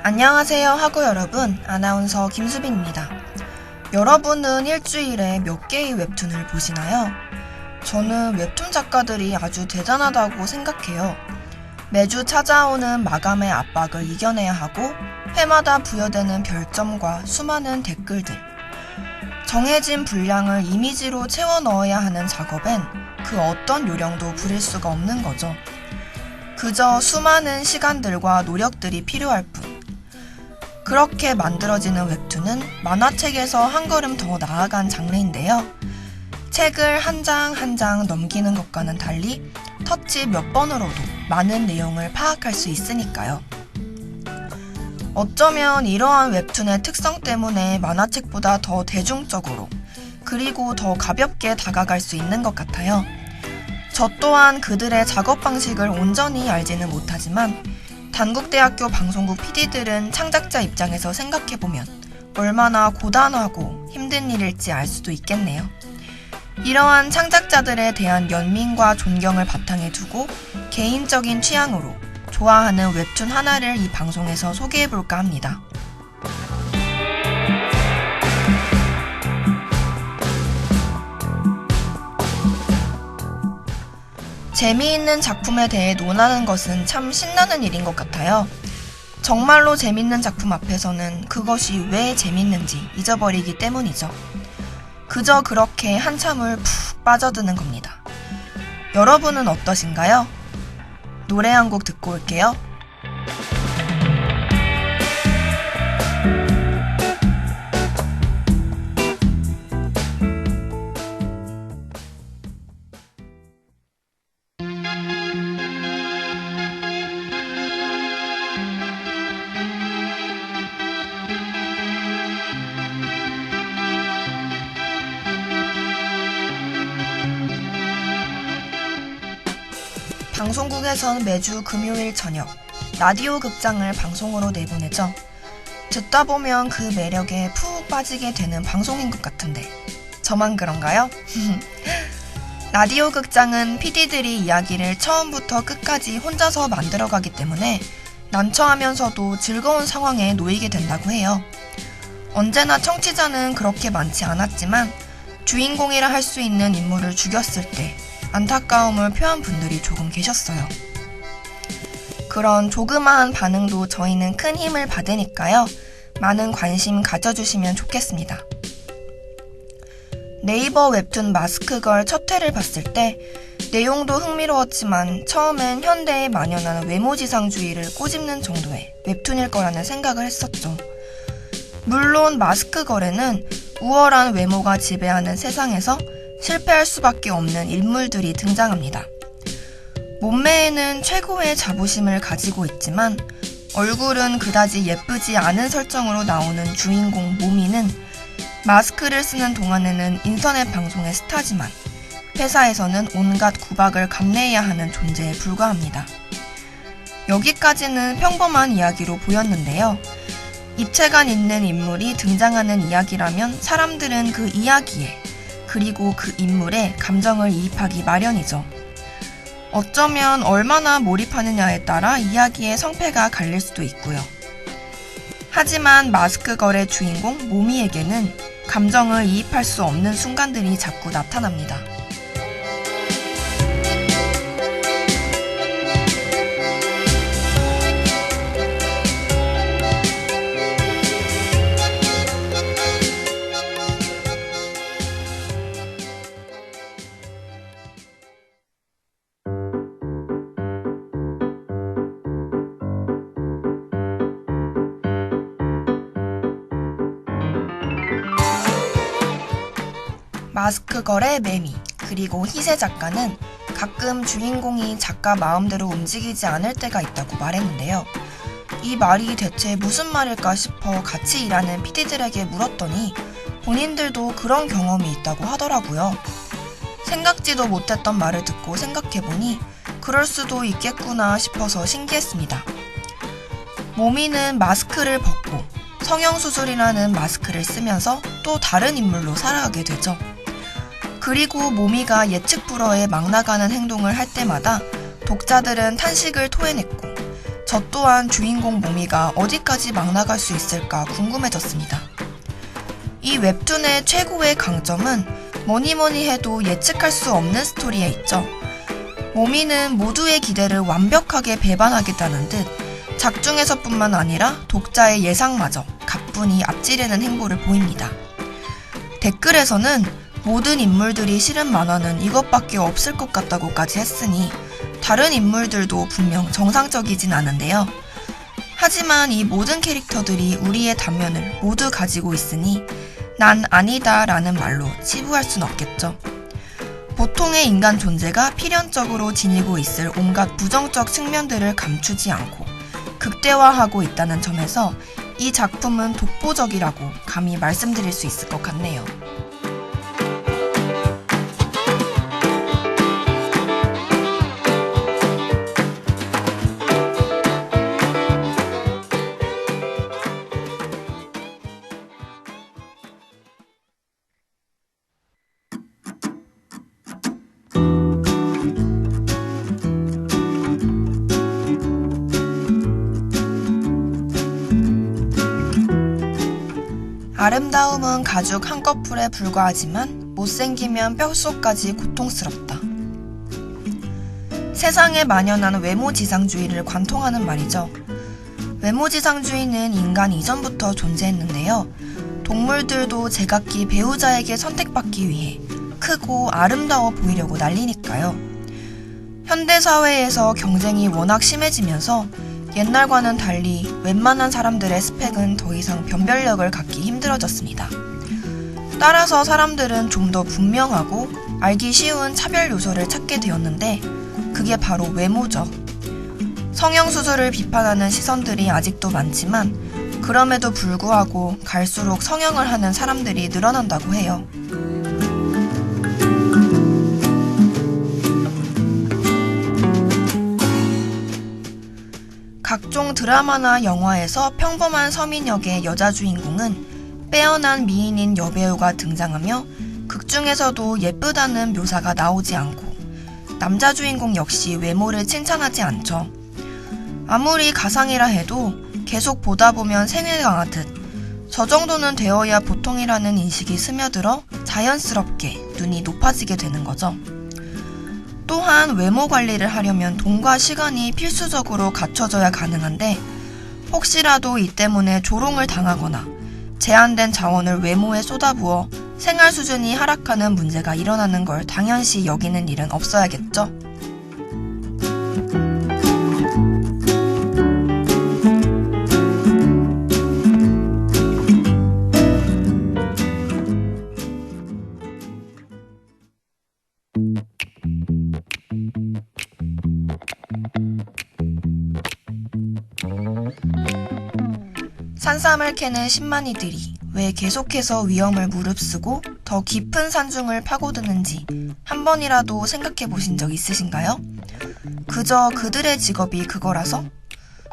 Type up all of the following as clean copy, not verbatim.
안녕하세요 하구 여러분, 아나운서 김수빈입니다. 여러분은 일주일에 몇 개의 웹툰을 보시나요? 저는 웹툰 작가들이 아주 대단하다고 생각해요. 매주 찾아오는 마감의 압박을 이겨내야 하고 회마다 부여되는 별점과 수많은 댓글들, 정해진 분량을 이미지로 채워 넣어야 하는 작업엔 그 어떤 요령도 부릴 수가 없는 거죠. 그저 수많은 시간들과 노력들이 필요할 뿐. 그렇게 만들어지는 웹툰은 만화책에서 한 걸음 더 나아간 장르인데요. 책을 한 장 한 장 넘기는 것과는 달리 터치 몇 번으로도 많은 내용을 파악할 수 있으니까요. 어쩌면 이러한 웹툰의 특성 때문에 만화책보다 더 대중적으로 그리고 더 가볍게 다가갈 수 있는 것 같아요. 저 또한 그들의 작업 방식을 온전히 알지는 못하지만 단국대학교 방송국 PD들은 창작자 입장에서 생각해보면 얼마나 고단하고 힘든 일일지 알 수도 있겠네요. 이러한 창작자들에 대한 연민과 존경을 바탕에 두고 개인적인 취향으로 좋아하는 웹툰 하나를 이 방송에서 소개해볼까 합니다. 재미있는 작품에 대해 논하는 것은 참 신나는 일인 것 같아요. 정말로 재밌는 작품 앞에서는 그것이 왜 재밌는지 잊어버리기 때문이죠. 그저 그렇게 한참을 푹 빠져드는 겁니다. 여러분은 어떠신가요? 노래 한 곡 듣고 올게요. 방송국에선 매주 금요일 저녁 라디오 극장을 방송으로 내보내죠. 듣다 보면 그 매력에 푹 빠지게 되는 방송인 것 같은데 저만 그런가요? 라디오 극장은 PD들이 이야기를 처음부터 끝까지 혼자서 만들어가기 때문에 난처하면서도 즐거운 상황에 놓이게 된다고 해요. 언제나 청취자는 그렇게 많지 않았지만 주인공이라 할 수 있는 인물을 죽였을 때 안타까움을 표한 분들이 조금 계셨어요. 그런 조그마한 반응도 저희는 큰 힘을 받으니까요. 많은 관심 가져주시면 좋겠습니다. 네이버 웹툰 마스크걸 첫 회를 봤을 때 내용도 흥미로웠지만 처음엔 현대에 만연하는 외모지상주의를 꼬집는 정도의 웹툰일 거라는 생각을 했었죠. 물론 마스크걸에는 우월한 외모가 지배하는 세상에서 실패할 수밖에 없는 인물들이 등장합니다. 몸매에는 최고의 자부심을 가지고 있지만 얼굴은 그다지 예쁘지 않은 설정으로 나오는 주인공 모미는 마스크를 쓰는 동안에는 인터넷 방송의 스타지만 회사에서는 온갖 구박을 감내해야 하는 존재에 불과합니다. 여기까지는 평범한 이야기로 보였는데요. 입체감 있는 인물이 등장하는 이야기라면 사람들은 그 이야기에 그리고 그 인물에 감정을 이입하기 마련이죠. 어쩌면 얼마나 몰입하느냐에 따라 이야기의 성패가 갈릴 수도 있고요. 하지만 마스크걸의 주인공 모미에게는 감정을 이입할 수 없는 순간들이 자꾸 나타납니다. 마스크걸의 매미 그리고 희세 작가는 가끔 주인공이 작가 마음대로 움직이지 않을 때가 있다고 말했는데요. 이 말이 대체 무슨 말일까 싶어 같이 일하는 PD들에게 물었더니 본인들도 그런 경험이 있다고 하더라고요. 생각지도 못했던 말을 듣고 생각해보니 그럴 수도 있겠구나 싶어서 신기했습니다. 모미는 마스크를 벗고 성형수술이라는 마스크를 쓰면서 또 다른 인물로 살아가게 되죠. 그리고 모미가 예측 불허에 막 나가는 행동을 할 때마다 독자들은 탄식을 토해냈고 저 또한 주인공 모미가 어디까지 막 나갈 수 있을까 궁금해졌습니다. 이 웹툰의 최고의 강점은 뭐니뭐니 해도 예측할 수 없는 스토리에 있죠. 모미는 모두의 기대를 완벽하게 배반하겠다는 듯 작중에서뿐만 아니라 독자의 예상마저 가뿐히 앞지르는 행보를 보입니다. 댓글에서는 모든 인물들이 실은 만화는 이것밖에 없을 것 같다고까지 했으니 다른 인물들도 분명 정상적이진 않은데요. 하지만 이 모든 캐릭터들이 우리의 단면을 모두 가지고 있으니 난 아니다 라는 말로 치부할 순 없겠죠. 보통의 인간 존재가 필연적으로 지니고 있을 온갖 부정적 측면들을 감추지 않고 극대화하고 있다는 점에서 이 작품은 독보적이라고 감히 말씀드릴 수 있을 것 같네요. 아름다움은 가죽 한 꺼풀에 불과하지만 못생기면 뼛속까지 고통스럽다. 세상에 만연한 외모지상주의를 관통하는 말이죠. 외모지상주의는 인간 이전부터 존재했는데요. 동물들도 제각기 배우자에게 선택받기 위해 크고 아름다워 보이려고 난리니까요. 현대사회에서 경쟁이 워낙 심해지면서 옛날과는 달리 웬만한 사람들의 스펙은 더 이상 변별력을 갖기 힘들어졌습니다. 따라서 사람들은 좀 더 분명하고 알기 쉬운 차별 요소를 찾게 되었는데 그게 바로 외모죠. 성형수술을 비판하는 시선들이 아직도 많지만 그럼에도 불구하고 갈수록 성형을 하는 사람들이 늘어난다고 해요. 각종 드라마나 영화에서 평범한 서민 역의 여자 주인공은 빼어난 미인인 여배우가 등장하며 극중에서도 예쁘다는 묘사가 나오지 않고 남자 주인공 역시 외모를 칭찬하지 않죠. 아무리 가상이라 해도 계속 보다 보면 생을 강하듯 저 정도는 되어야 보통이라는 인식이 스며들어 자연스럽게 눈이 높아지게 되는 거죠. 또한 외모 관리를 하려면 돈과 시간이 필수적으로 갖춰져야 가능한데 혹시라도 이 때문에 조롱을 당하거나 제한된 자원을 외모에 쏟아부어 생활 수준이 하락하는 문제가 일어나는 걸 당연시 여기는 일은 없어야겠죠. 산삼을 캐는 신만이들이 왜 계속해서 위험을 무릅쓰고 더 깊은 산중을 파고드는지 한 번이라도 생각해 보신 적 있으신가요? 그저 그들의 직업이 그거라서?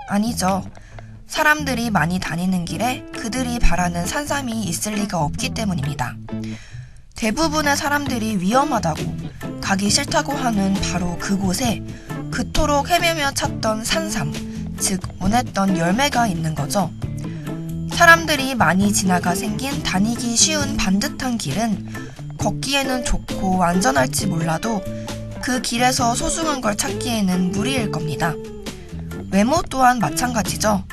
아니죠. 사람들이 많이 다니는 길에 그들이 바라는 산삼이 있을 리가 없기 때문입니다. 대부분의 사람들이 위험하다고 가기 싫다고 하는 바로 그곳에 그토록 헤매며 찾던 산삼, 즉 원했던 열매가 있는 거죠. 사람들이 많이 지나가 생긴 다니기 쉬운 반듯한 길은 걷기에는 좋고 안전할지 몰라도 그 길에서 소중한 걸 찾기에는 무리일 겁니다. 외모 또한 마찬가지죠.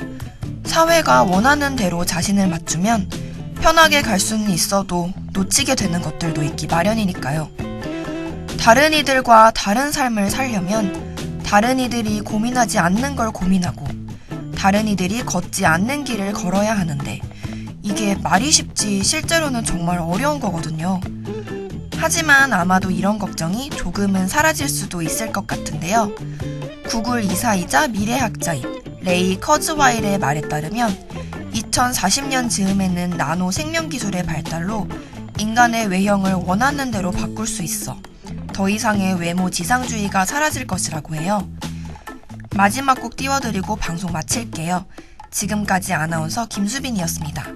사회가 원하는 대로 자신을 맞추면 편하게 갈 수는 있어도 놓치게 되는 것들도 있기 마련이니까요. 다른 이들과 다른 삶을 살려면 다른 이들이 고민하지 않는 걸 고민하고 다른 이들이 걷지 않는 길을 걸어야 하는데 이게 말이 쉽지 실제로는 정말 어려운 거거든요. 하지만 아마도 이런 걱정이 조금은 사라질 수도 있을 것 같은데요. 구글 이사이자 미래학자인 레이 커즈와일의 말에 따르면 2040년 즈음에는 나노 생명기술의 발달로 인간의 외형을 원하는 대로 바꿀 수 있어 더 이상의 외모 지상주의가 사라질 것이라고 해요. 마지막 곡 띄워드리고 방송 마칠게요. 지금까지 아나운서 김수빈이었습니다.